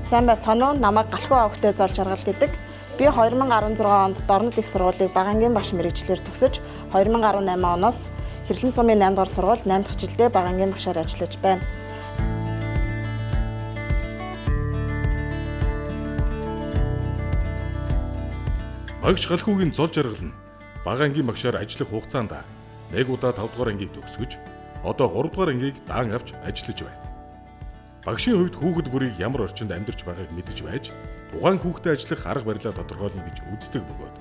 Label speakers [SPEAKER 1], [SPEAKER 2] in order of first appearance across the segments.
[SPEAKER 1] Сайн байцгаана уу? Намайг Галхуу Авгтай Зол Жаргал гэдэг. Би 2016 онд Дорнод их сургуулийн багангийн багш мэргэжлэр төгсөж 2018 оноос Хэрлэн сумын 8 дугаар сургуульд 8 дахь жилдээ багангийн багшаар ажиллаж байна.
[SPEAKER 2] Багш Галхуугийн Зол Жаргал нь багангийн багшаар ажиллах хугацаанд 1 удаа 5 дугаар ангийг төгсгөж одоо 3 дугаар ангийг даан авч ажиллаж байна. Багшийн хувьд хүүхэд бүрийг ямар орчинд амьдарч байгааг мэдэж байж, тухайн хүүхдэд ажиллах арга барилаа тодорхойлно гэж үздэг бөгөөд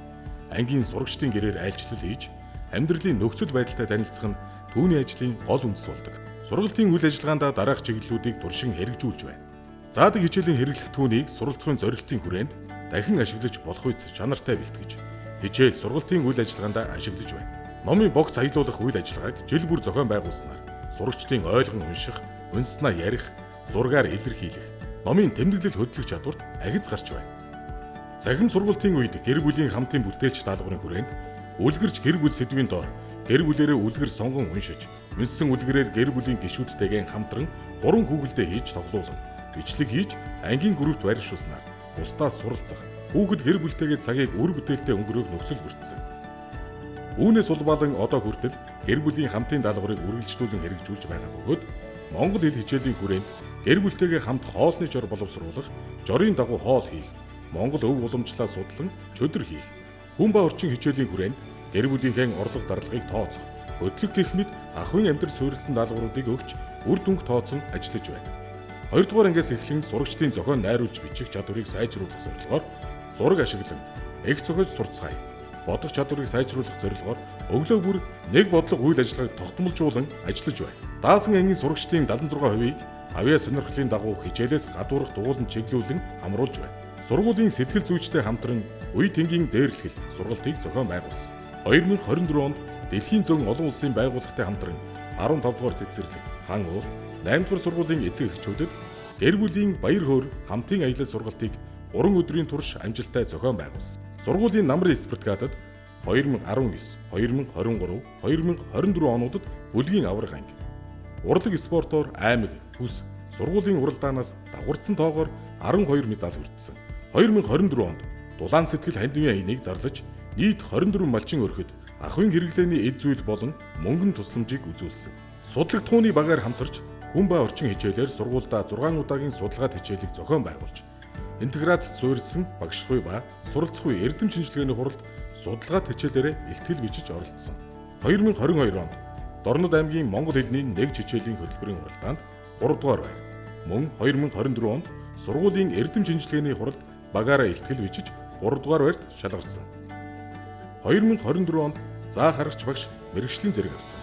[SPEAKER 2] ангийн сурагчдын гэрээр айлчлал хийж, амьдралын нөхцөл байдалтай танилцах нь түүний ажлын гол үндэс болдог. Сургалтын үйл ажиллагаанд дараах чиглэлүүдийг туршин хэрэгжүүлж байна. Заадаг хичээлийн хэрэглэх түүнийг суралцахын зорилтын хүрээнд дахин ашиглаж болох үс чанартай бэлтгэж, хичээл сургалтын үйл ажиллагаанд ашиглаж байна. Номын богц аялуулах үйл ажиллагааг жил бүр зохион байгуулснаар сурагчдын ойлгон унших, үнснаа ярих, зургаар илэрхийлэх, номын тэмдэглэл хөдлөх чадварт агиз гарч байна. Цахим сургалтын үед гэр бүлийн хамтын бүтээлч даалгаврын хүрээнд үлгэрч гэр бүл сэдвийн дор гэр бүлээрээ үлгэр сонгон уншиж, үнсэн үлгэрээр гэр бүлийн гишүүдтэйгээ хамтран 3 хүүхэлдээ хийж тоглуулан, бичлэг хийж ангийн группт байршуулснаар бусдаас суралцах, хүүхэд гэр бүлтэйгээ цагийг үр бүтээлтэй өнгөрөөх нөхцөл бүрдсэн. Үүнээс улбалан одоо хүртэл гэр бүлийн хамтын даалгаврыг үргэлжлүүлэн хэрэгжүүлж байгаа бөгөөд Монгол хэл хичээлийн хүрээнд гэр бүлтэйгээ хамт хоолны жор боловсруулах, жорын дагуу хоол хийх, Монгол өв уламжлалаа судлан чөдөр хийх, хүн ба орчин хичээлийн хүрээнд гэр бүлийнхээ орлого зарлагыг тооцох, хөдлөх гэх мэт ахуйн амьдрал суурилсан даалгавруудыг өгч үр дүнг тооцсон ажиллаж байна. 2 дугаар ангиас эхлэн сурагчдын зохион найруулж бичих чадварыг сайжруулах зорилгоор зураг ашиглан их зохиож сурцгаая. Бодох чадварыг сайжруулах зорилгоор өглөө бүр нэг бодлого үйл ажиллагааг тогтмолжуулан ажиллаж байна. Даасан ангийн сурагчдын 76%-ийг авьяа сонирхлын дагуу хичээлээс гадуурх дугуулан чиглүүлэн хамруулж байна. Сургуулийн сэтгэл зүйчтэй хамтран үе тэнгийн дээрлэхэл сургалтыг зохион байгуулсан. 2024 онд Дэлхийн зөн олон улсын байгууллагатай хамтран 15 дугаар цэцэрлэг, хан уул, 8 дугаар сургуулийн эцэг эхчүүдэд гэр бүлийн баяр хөөр хамтын аялал сургалтыг 3 өдрийн турш амжилттай зохион байгуулсан. Сургуулийн намрын спартакиадад 2019, 2023, 2024 онуудад бүлгийн аврах анги, урлаг спортоор аймаг, хүс, сургуулийн уралдаанаас давхарцсан тоогоор 12 медаль хүртсэн. 2024 онд дулаан сэтгэл хандивын аяныг зарлаж нийт 24 малчин өрхөд ахуйн хэрэглээний эд зүйл болон мөнгөн тусламжийг үзүүлсэн. Судлагдхууны багаар хамтарч хүн ба орчин хичээлээр сургуульдаа 6 удаагийн судалгаат хичээлийг зохион байгуулж, интеграцид суурилсан багшгүй ба суралцгүй эрдэм шинжилгээний хуралд судалгаат хичээлээрээ илтгэл бичиж оролцсон. 2022 онд Дорнод аймгийн монгол хэлний нэг хичээлийн хөтөлбөрийн хуралдаанд 3 дугаар байр. Мөн 2024 онд сургуулийн эрдэм шинжилгээний хуралд багаараа илтгэл бичиж 3 дугаар байрт шалгарсан. 2024 онд заа харагч багш мэргэжлийн зэрэг авсан.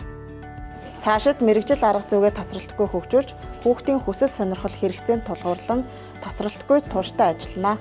[SPEAKER 1] Цаашид мэргэжил арга зүйгээ тасралтгүй хөгжүүлж, хүүхдийн хүсэл сонирхол хэрэгцээнд тулгуурлан тасралтгүй тууштай ажиллана.